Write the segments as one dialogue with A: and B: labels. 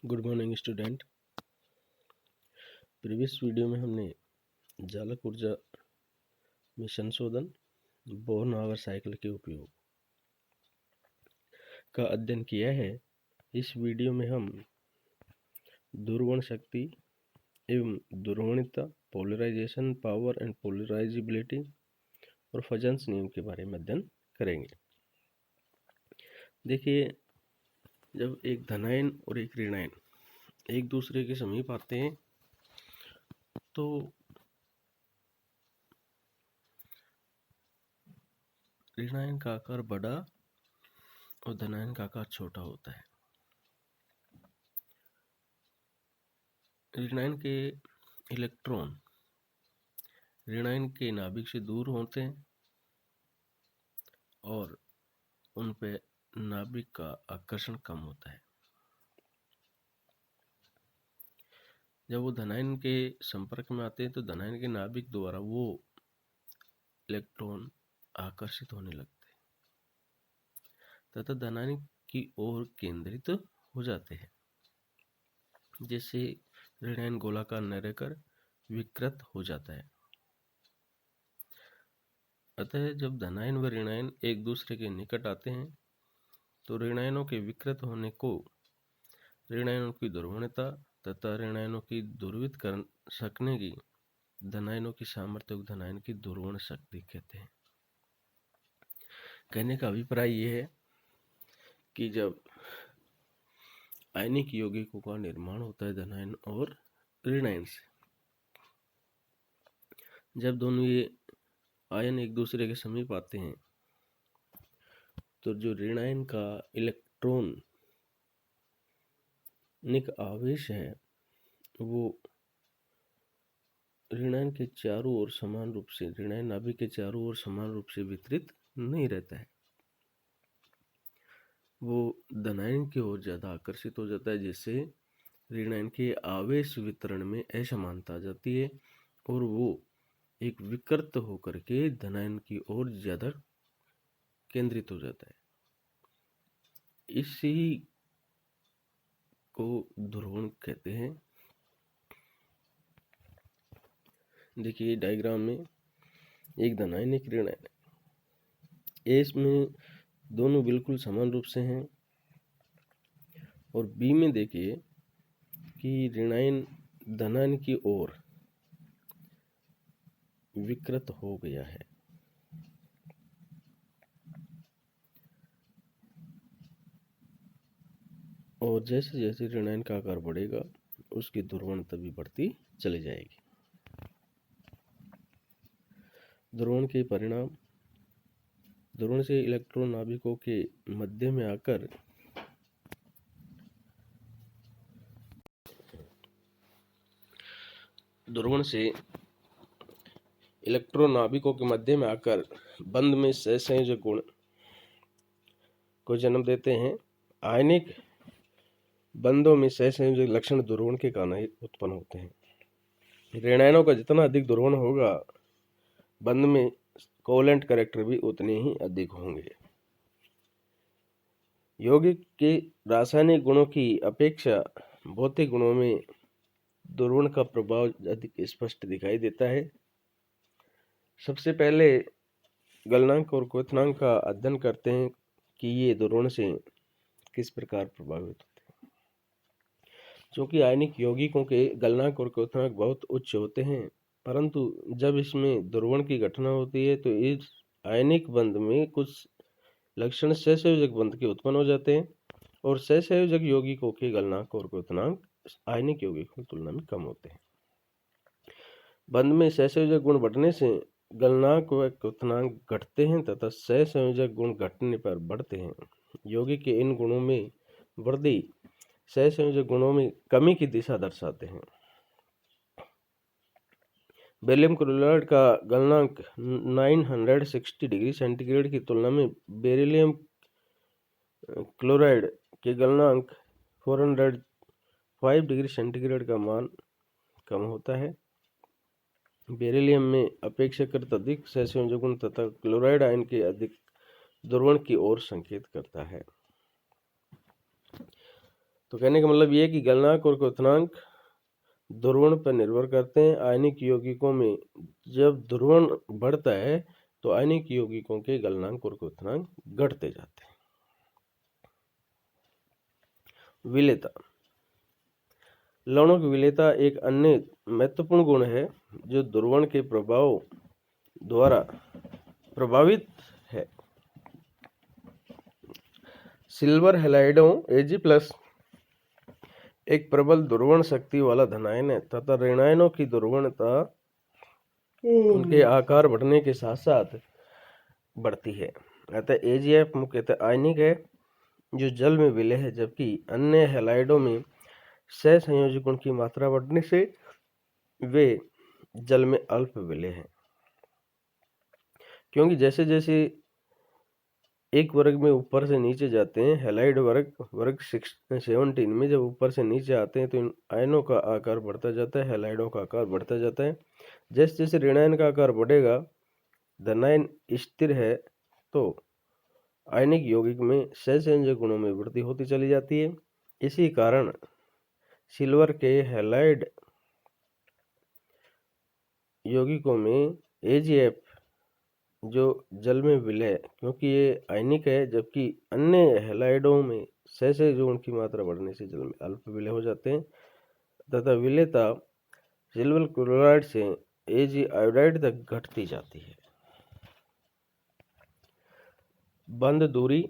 A: Good morning student. Previous video में हमने जालक ऊर्जा में संशोधन बोर्न आवर साइकिल के उपयोग का अध्ययन किया है। इस वीडियो में हम ध्रुवण शक्ति एवं ध्रुवणता, पोलराइजेशन, पावर एंड पोलराइजेबिलिटी और फजन्स नियम के बारे में अध्ययन करेंगे। देखिए, जब एक धनायन और एक ऋणायन एक दूसरे के समीप आते हैं तो ऋणायन का आकार बड़ा और धनायन का आकार छोटा होता है। ऋणायन के इलेक्ट्रॉन ऋणायन के नाभिक से दूर होते हैं और उन पे नाभिक का आकर्षण कम होता है। जब वो धनायन के संपर्क में आते हैं तो धनायन के नाभिक द्वारा वो इलेक्ट्रॉन आकर्षित होने लगते हैं तथा धनायन की ओर केंद्रित हो जाते हैं, जिससे ऋणायन गोलाकार न रहकर विकृत हो जाता है। अतः जब धनायन व ऋणायन एक दूसरे के निकट आते हैं तो ऋणायनों के विकृत होने को ऋणायनों की ध्रुवणता तथा ऋणायनों की ध्रुवित कर सकने की धनायनों की सामर्थ्य धनायन की ध्रुवण शक्ति कहते हैं। कहने का अभिप्राय यह है कि जब आयनिक यौगिकों का निर्माण होता है धनायन और ऋणायन से, जब दोनों ये आयन एक दूसरे के समीप आते हैं तो जो ऋणायन का इलेक्ट्रॉनिक आवेश है वो ऋणायन के चारों ओर समान रूप से ऋणायन नाभिक के चारों ओर समान रूप से वितरित नहीं रहता है। वो धनायन की ओर ज्यादा आकर्षित हो जाता है, जिससे ऋणायन के आवेश वितरण में असमानता आ जाती है और वो एक विकृत होकर के धनायन की ओर ज्यादा केंद्रित हो जाता है। इसी को ध्रुवण कहते हैं। देखिए डायग्राम में एक धनायन एक ऋणायन, इसमें दोनों बिल्कुल समान रूप से हैं और बी में देखिए कि ऋणायन धनायन की ओर विकृत हो गया है। और जैसे जैसे ऋणायन का आकार बढ़ेगा उसकी ध्रुवणता भी बढ़ती चली जाएगी। ध्रुवण के परिणाम, ध्रुवण से इलेक्ट्रॉन नाभिकों के मध्य में आकर ध्रुवण से इलेक्ट्रॉन नाभिकों के मध्य में आकर बंध में सहसंयोजक गुण को जन्म देते हैं। आयनिक बंधों में सहसंयोजक लक्षण ध्रुवण के कारण उत्पन्न होते हैं। ऋणायनों का जितना अधिक ध्रुवण होगा बंध में कोवेलेंट कैरेक्टर भी उतने ही अधिक होंगे। यौगिक के रासायनिक गुणों की अपेक्षा भौतिक गुणों में ध्रुवण का प्रभाव अधिक स्पष्ट दिखाई देता है। सबसे पहले गलनांक और क्वथनांक का अध्ययन करते हैं कि ये ध्रुवण से किस प्रकार प्रभावित होते हैं। क्योंकि आयनिक यौगिकों के गलनांक और क्वथनांक बहुत उच्च होते हैं, परंतु जब इसमें ध्रुवण की घटना होती है तो इस आयनिक बंध में कुछ लक्षण सहसंयोजक बंध के उत्पन्न हो जाते हैं और सहसंयोजक यौगिकों के गलनांक और क्वथनांक आयनिक यौगिकों की तुलना में कम होते हैं। बंध में सहसंयोजक गुण बढ़ने से गलनांक व क्वथनांक घटते हैं तथा सहसंयोजक गुण घटने पर बढ़ते हैं। यौगिक के इन गुणों में वृद्धि सहसंयोजक गुणों में कमी की दिशा दर्शाते हैं। बेरिलियम क्लोराइड का गलनांक 960 डिग्री सेंटीग्रेड की तुलना में बेरिलियम क्लोराइड के गलनांक 405 डिग्री सेंटीग्रेड का मान कम होता है। बेरिलियम में अपेक्षाकृत अधिक सहसंयोजक गुण तथा क्लोराइड आयन के अधिक ध्रुवण की ओर संकेत करता है। तो कहने का मतलब ये है कि गलनांक और क्वथनांक ध्रुवण पर निर्भर करते हैं। आयनिक यौगिकों में जब ध्रुवण बढ़ता है तो आयनिक यौगिकों के गलनांक और क्वथनांक घटते जाते हैं। विलेयता। लवणों की विलेयता एक अन्य महत्वपूर्ण गुण है जो ध्रुवण के प्रभाव द्वारा प्रभावित है। सिल्वर हैलाइडों Ag+ एक प्रबल ध्रुवण शक्ति वाला धनायन है तथा ऋणायनों की ध्रुवणता उनके आकार बढ़ने के साथ साथ बढ़ती है। अतः Ag मुख्यतः आयनिक है जो जल में विलय है, जबकि अन्य हैलाइडों में सहसंयोजक गुण की मात्रा बढ़ने से वे जल में अल्प विलय हैं। क्योंकि जैसे जैसे एक वर्ग में ऊपर से नीचे जाते हैं, हैलाइड वर्ग 17 में जब ऊपर से नीचे आते हैं तो इन आयनों का आकार बढ़ता जाता है, हैलाइडों का आकार बढ़ता जाता है। जैसे जैसे ऋणायन का आकार बढ़ेगा, धनायन स्थिर है तो आयनिक यौगिक में सहसंयोजक गुणों में वृद्धि होती चली जाती है। इसी कारण सिल्वर के हैलाइड यौगिकों में Ag+ जो जल में विलय, क्योंकि ये आयनिक है, जबकि अन्य हैलाइडों में सहसंयोजक गुण की मात्रा बढ़ने से जल में अल्प विलय हो जाते हैं तथा विलेयता सिल्वर क्लोराइड से Ag आयोडाइड तक घटती जाती है। बंध दूरी।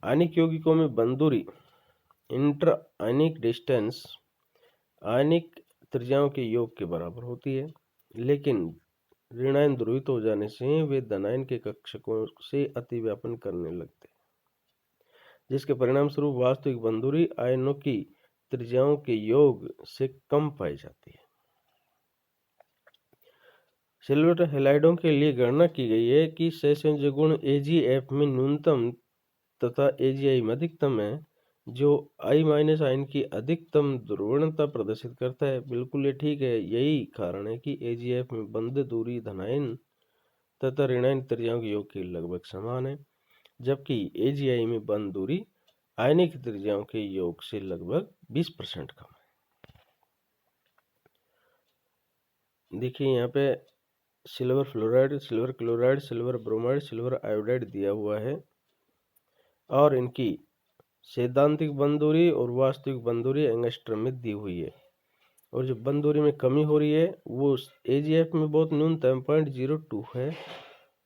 A: आयनिक यौगिकों में बंध दूरी इंटर आयनिक डिस्टेंस आयनिक त्रिज्याओं के योग के बराबर होती है, लेकिन ऋणायन ध्रुवित हो जाने से वे धनायन के कक्षकों से अतिव्यापन करने लगते हैं, जिसके परिणाम स्वरूप वास्तविक बंध दूरी आयनों की त्रिज्याओं के योग से कम पाई जाती है। सिल्वर हैलाइडों के लिए गणना की गई है कि सहसंयोजक गुण Ag+ में न्यूनतम तथा Agi में अधिकतम है, जो I- आयन की अधिकतम ध्रुवणता प्रदर्शित करता है। बिल्कुल ये ठीक है। यही कारण है कि Ag+ में बंध दूरी धनायन तथा ऋणायन त्रिज्याओं के योग के लगभग समान है, जबकि Agi में बंध दूरी आयनिक त्रिज्याओं के योग से लगभग 20% कम है। देखिए यहाँ पे silver fluoride, silver chloride, silver bromide, silver iodide दिया हुआ है और इनकी सैद्धांतिक बंध दूरी और वास्तविक बंध दूरी एंगस्ट्रम में दी हुई है। और जो बंध दूरी में कमी हो रही है वो Ag+ में बहुत न्यूनतम 0.02 है,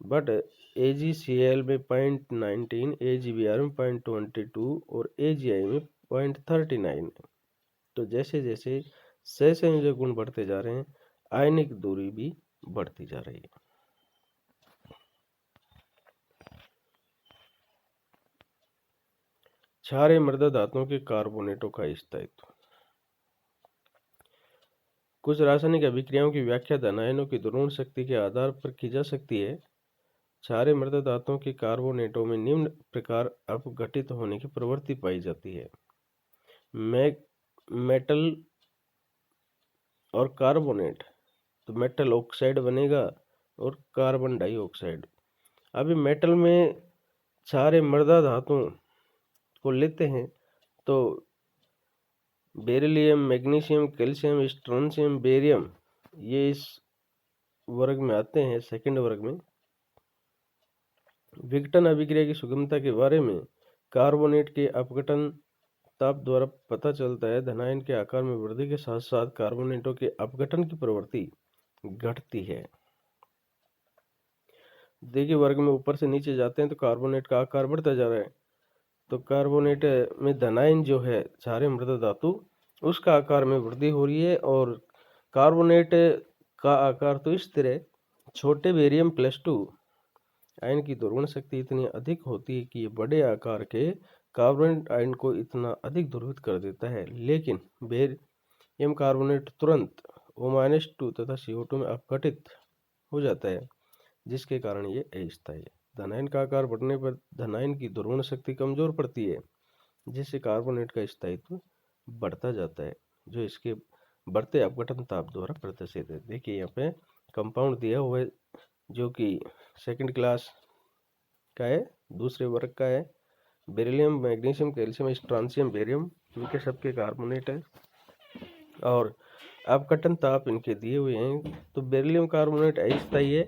A: बट AgCl में 0.19, AgBr में 0.22 और Agi में 0.39 है। तो जैसे जैसे सहसंयोजक गुण बढ़ते जा रहे हैं, आयनिक दूरी भी बढ़ती जा रही है। क्षारीय मृदा धातुओं के कार्बोनेटों का स्थायित्व। कुछ रासायनिक अभिक्रियाओं की व्याख्या धनायनों की ध्रुवण शक्ति के आधार पर की जा सकती है। क्षारीय मृदा धातुओं के कार्बोनेटों में निम्न प्रकार अपघटित होने की प्रवृत्ति पाई जाती है। मेटल और कार्बोनेट, तो मेटल ऑक्साइड बनेगा और कार्बन डाइऑक्साइड। अभी मेटल में क्षारीय मृदा धातुओं को लेते हैं तो beryllium, magnesium, calcium, strontium, barium ये इस वर्ग में आते हैं, सेकंड वर्ग में। विघटन अभिक्रिया की सुगमता के बारे में कार्बोनेट के अपघटन ताप द्वारा पता चलता है। धनायन के आकार में वृद्धि के साथ साथ कार्बोनेटों के अपघटन की प्रवृत्ति घटती है। देखिए वर्ग में ऊपर से नीचे जाते हैं तो कार्बोनेट का आकार बढ़ता जा रहा है, तो कार्बोनेट में धनायन जो है क्षारीय मृदा धातु, उसका आकार में वृद्धि हो रही है और कार्बोनेट का आकार तो स्थिर है। छोटे बेरियम +2 आयन की ध्रुवण शक्ति इतनी अधिक होती है कि ये बड़े आकार के कार्बोनेट आयन को इतना अधिक ध्रुवित कर देता है, लेकिन बेरियम कार्बोनेट तुरंत O-2 तथा CO2 में अपघटित हो जाता है, जिसके कारण ये अस्थायी है। धनायन का आकार बढ़ने पर धनायन की ध्रुवण शक्ति कमजोर पड़ती है, जिससे कार्बोनेट का स्थायित्व बढ़ता जाता है, जो इसके बढ़ते अपघटन ताप द्वारा प्रदर्शित है। देखिए यहाँ पे कंपाउंड दिया हुआ है जो कि सेकंड क्लास का है, दूसरे वर्ग का है। Beryllium, magnesium, calcium, strontium, barium इनके सबके कार्बोनेट है। और अपघटन ताप इनके दिए हुए हैं। तो बेरिलियम कार्बोनेट अस्थायी है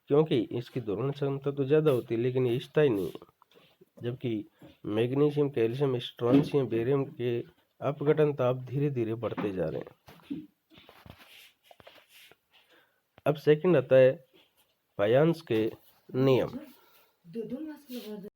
A: क्योंकि इसकी दोलन क्षमता तो ज़्यादा होती है लेकिन ये स्थायी नहीं है। जबकि मैग्नीशियम, कैल्शियम, स्ट्रोंशियम, बेरियम के अपघटन ताप धीरे धीरे बढ़ते जा रहे हैं। अब सेकंड आता है फायांस के नियम।